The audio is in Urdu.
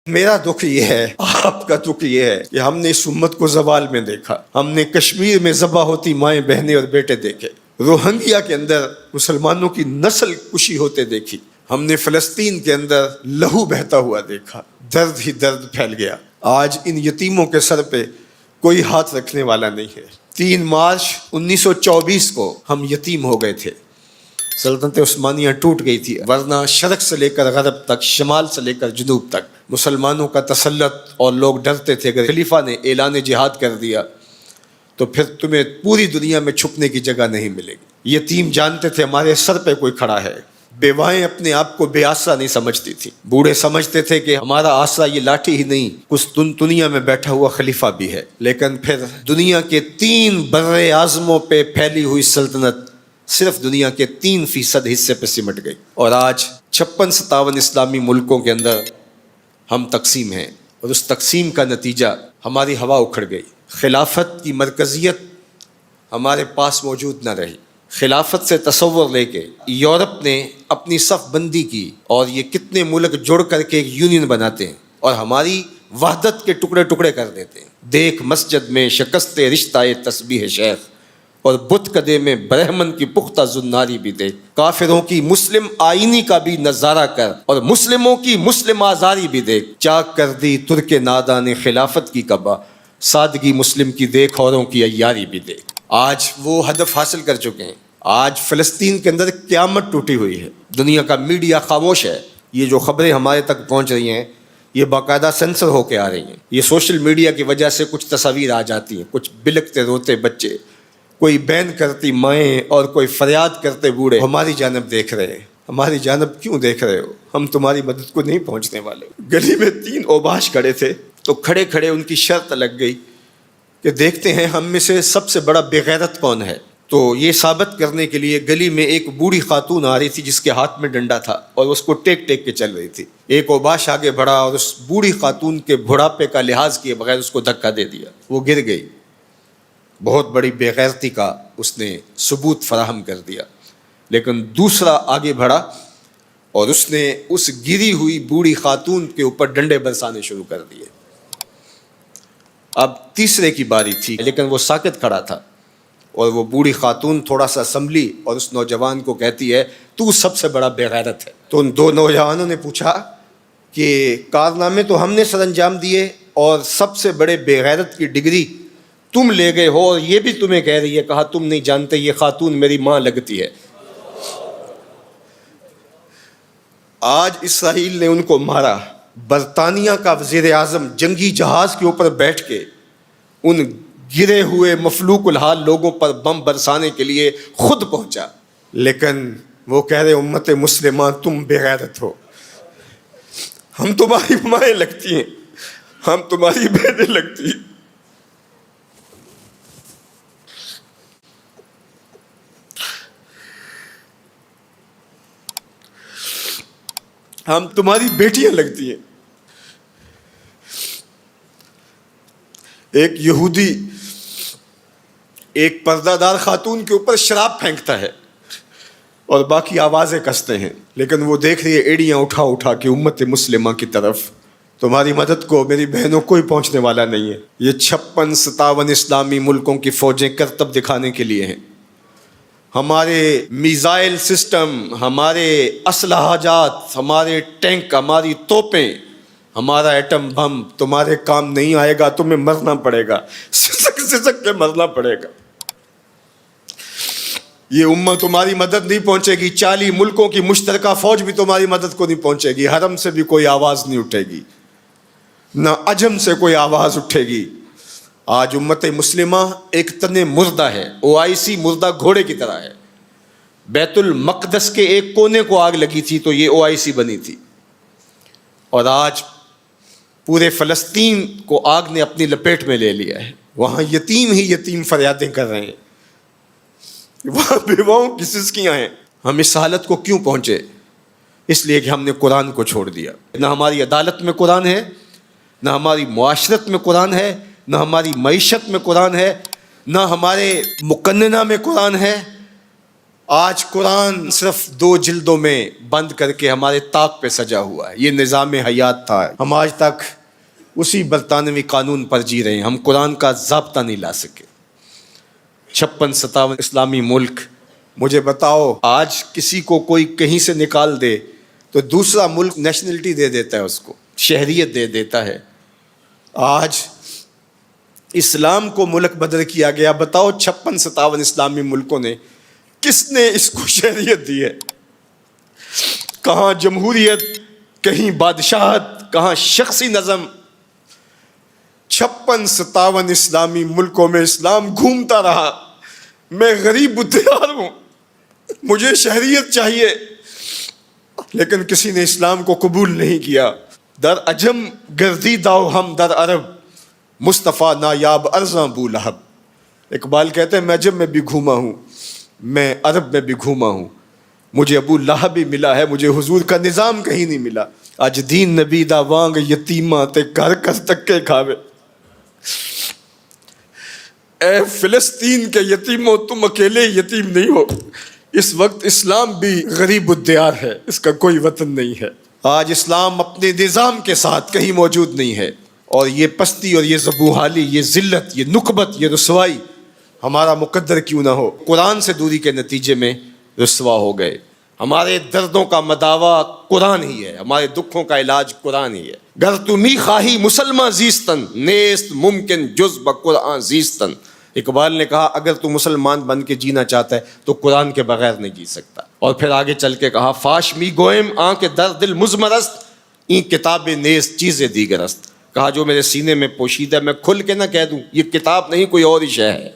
میرا دکھ یہ ہے، آپ کا دکھ یہ ہے کہ ہم نے اس امت کو زوال میں دیکھا، ہم نے کشمیر میں ذبح ہوتی مائیں بہنیں اور بیٹے دیکھے، روہنگیا کے اندر مسلمانوں کی نسل کشی ہوتے دیکھی، ہم نے فلسطین کے اندر لہو بہتا ہوا دیکھا، درد ہی درد پھیل گیا۔ آج ان یتیموں کے سر پہ کوئی ہاتھ رکھنے والا نہیں ہے۔ 3 مارچ 1924 کو ہم یتیم ہو گئے تھے، سلطنت عثمانیہ ٹوٹ گئی تھی، ورنہ شرق سے لے کر غرب تک، شمال سے لے کر جنوب تک مسلمانوں کا تسلط، اور لوگ ڈرتے تھے اگر خلیفہ نے اعلان جہاد کر دیا تو پھر تمہیں پوری دنیا میں چھپنے کی جگہ نہیں ملے گی۔ یتیم جانتے تھے ہمارے سر پہ کوئی کھڑا ہے، بیوائیں اپنے آپ کو بے آسرا نہیں سمجھتی تھی، بوڑھے سمجھتے تھے کہ ہمارا آسرا یہ لاٹھی ہی نہیں، کچھ دنیا میں بیٹھا ہوا خلیفہ بھی ہے۔ لیکن پھر دنیا کے 3 بر اعظموں پہ پھیلی ہوئی سلطنت صرف دنیا کے 3% حصے پہ سمٹ گئی، اور آج 56-57 اسلامی ملکوں کے اندر ہم تقسیم ہیں، اور اس تقسیم کا نتیجہ ہماری ہوا اکھڑ گئی۔ خلافت کی مرکزیت ہمارے پاس موجود نہ رہی۔ خلافت سے تصور لے کے یورپ نے اپنی صف بندی کی، اور یہ کتنے ملک جڑ کر کے ایک یونین بناتے ہیں اور ہماری وحدت کے ٹکڑے ٹکڑے کر دیتے ہیں۔ دیکھ مسجد میں شکست رشتہ تسبیح شیخ، اور بت کدے میں برہمن کی پختہ زناری بھی دیکھ، کافروں کی مسلم آئینی کا بھی نظارہ کر، اور مسلموں کی مسلم آزاری بھی دیکھ، چاک کر دی ترک ناداں نے خلافت کی کعبہ، سادگی مسلم کی دیکھ اوروں کی عیاری بھی دیکھ۔ آج وہ ہدف حاصل کر چکے ہیں۔ آج فلسطین کے اندر قیامت ٹوٹی ہوئی ہے، دنیا کا میڈیا خاموش ہے، یہ جو خبریں ہمارے تک پہنچ رہی ہیں یہ باقاعدہ سینسر ہو کے آ رہی ہیں، یہ سوشل میڈیا کی وجہ سے کچھ تصاویر آ جاتی ہیں، کچھ بلکتے روتے بچے، کوئی بین کرتی مائیں اور کوئی فریاد کرتے بوڑھے ہماری جانب دیکھ رہے ہیں۔ ہماری جانب کیوں دیکھ رہے ہو؟ ہم تمہاری مدد کو نہیں پہنچنے والے۔ گلی میں 3 اوباش کھڑے تھے تو کھڑے کھڑے ان کی شرط لگ گئی کہ دیکھتے ہیں ہم میں سے سب سے بڑا بے غیرت کون ہے۔ تو یہ ثابت کرنے کے لیے گلی میں ایک بوڑھی خاتون آ رہی تھی جس کے ہاتھ میں ڈنڈا تھا، اور اس کو ٹیک ٹیک کے چل رہی تھی۔ ایک اوباش آگے بڑھا اور اس بوڑھی خاتون کے بڑھاپے کا لحاظ کیے بغیر اس کو دھکا دے دیا، وہ گر گئی۔ بہت بڑی بے غیرتی کا اس نے ثبوت فراہم کر دیا۔ لیکن دوسرا آگے بڑھا اور اس نے اس گری ہوئی بوڑھی خاتون کے اوپر ڈنڈے برسانے شروع کر دیے۔ اب تیسرے کی باری تھی، لیکن وہ ساکت کھڑا تھا، اور وہ بوڑھی خاتون تھوڑا سا سنبھلی اور اس نوجوان کو کہتی ہے تو سب سے بڑا بے غیرت ہے۔ تو ان 2 نوجوانوں نے پوچھا کہ کارنامے تو ہم نے سر انجام دیے، اور سب سے بڑے بے غیرت کی ڈگری تم لے گئے ہو، اور یہ بھی تمہیں کہہ رہی ہے۔ کہا تم نہیں جانتے یہ خاتون میری ماں لگتی ہے۔ آج اسرائیل نے ان کو مارا، برطانیہ کا وزیر اعظم جنگی جہاز کے اوپر بیٹھ کے ان گرے ہوئے مفلوق الحال لوگوں پر بم برسانے کے لیے خود پہنچا، لیکن وہ کہہ رہے امت مسلمہ تم بے غیرت ہو، ہم تمہاری مائیں لگتی ہیں، ہم تمہاری بہنیں لگتی ہیں، ہم تمہاری بیٹیاں لگتی ہیں۔ ایک یہودی ایک پردہ دار خاتون کے اوپر شراب پھینکتا ہے اور باقی آوازیں کستے ہیں، لیکن وہ دیکھ رہی ہے ایڑیاں اٹھا اٹھا کے امت مسلمہ کی طرف۔ تمہاری مدد کو میری بہنوں کوئی پہنچنے والا نہیں ہے۔ یہ 56-57 اسلامی ملکوں کی فوجیں کرتب دکھانے کے لیے ہیں۔ ہمارے میزائل سسٹم، ہمارے اسلحہ جات، ہمارے ٹینک، ہماری توپیں، ہمارا ایٹم بم تمہارے کام نہیں آئے گا، تمہیں مرنا پڑے گا، سسک کے مرنا پڑے گا۔ یہ امت تمہاری مدد نہیں پہنچے گی، 40 ملکوں کی مشترکہ فوج بھی تمہاری مدد کو نہیں پہنچے گی، حرم سے بھی کوئی آواز نہیں اٹھے گی، نہ عجم سے کوئی آواز اٹھے گی۔ آج امت مسلمہ ایک تن مردہ ہے، OIC مردہ گھوڑے کی طرح ہے۔ بیت المقدس کے ایک کونے کو آگ لگی تھی تو یہ OIC بنی تھی، اور آج پورے فلسطین کو آگ نے اپنی لپیٹ میں لے لیا ہے۔ وہاں یتیم ہی یتیم فریادیں کر رہے ہیں، وہاں بیواؤں کی سسکیاں ہیں۔ ہم اس حالت کو کیوں پہنچے؟ اس لیے کہ ہم نے قرآن کو چھوڑ دیا۔ نہ ہماری عدالت میں قرآن ہے، نہ ہماری معاشرت میں قرآن ہے، نہ ہماری معیشت میں قرآن ہے، نہ ہمارے مقننہ میں قرآن ہے، آج قرآن صرف 2 جلدوں میں بند کر کے ہمارے طاق پہ سجا ہوا ہے. یہ نظام حیات تھا. ہم آج تک اسی برطانوی قانون پر جی رہے ہیں. ہم قرآن کا ضابطہ نہیں لا سکے. 56-57 اسلامی ملک. مجھے بتاؤ آج کسی کو کوئی کہیں سے نکال دے تو دوسرا ملک نیشنلٹی دے دیتا ہے, اس کو شہریت دے دیتا ہے. آج اسلام کو ملک بدر کیا گیا. بتاؤ 56-57 اسلامی ملکوں نے کس نے اس کو شہریت دی ہے؟ کہاں جمہوریت, کہیں بادشاہت, کہاں شخصی نظم. 56-57 اسلامی ملکوں میں اسلام گھومتا رہا. میں غریب الدیار ہوں, مجھے شہریت چاہیے, لیکن کسی نے اسلام کو قبول نہیں کیا. در عجم گردیدہ ہم در عرب, مصطفیٰ نایاب ارزاں بو لہب. اقبال کہتے ہیں میں عجم میں بھی گھوما ہوں, میں عرب میں بھی گھوما ہوں, مجھے ابو لہب بھی ملا ہے, مجھے حضور کا نظام کہیں نہیں ملا. اج دین نبی دا وانگ یتیماں تے گھر کر تکے کھاوے. اے فلسطین کے یتیموں تم اکیلے یتیم نہیں ہو. اس وقت اسلام بھی غریب الدیار ہے, اس کا کوئی وطن نہیں ہے. آج اسلام اپنے نظام کے ساتھ کہیں موجود نہیں ہے, اور یہ پستی اور یہ ذبوحالی, یہ ذلت, یہ نکبت, یہ رسوائی ہمارا مقدر کیوں نہ ہو. قرآن سے دوری کے نتیجے میں رسوا ہو گئے. ہمارے دردوں کا مداوا قرآن ہی ہے, ہمارے دکھوں کا علاج قرآن ہی ہے. گر تو می خواہی مسلمان زیستن, نیست ممکن جز بقرآن زیستن. اقبال نے کہا اگر تو مسلمان بن کے جینا چاہتا ہے تو قرآن کے بغیر نہیں جی سکتا. اور پھر آگے چل کے کہا فاش می گوئم آن کے در دل مزمرست, این کتاب نیست چیزیں دیگر است. کہا جو میرے سینے میں پوشیدہ ہے میں کھل کے نہ کہہ دوں, یہ کتاب نہیں کوئی اور ہی شے ہے.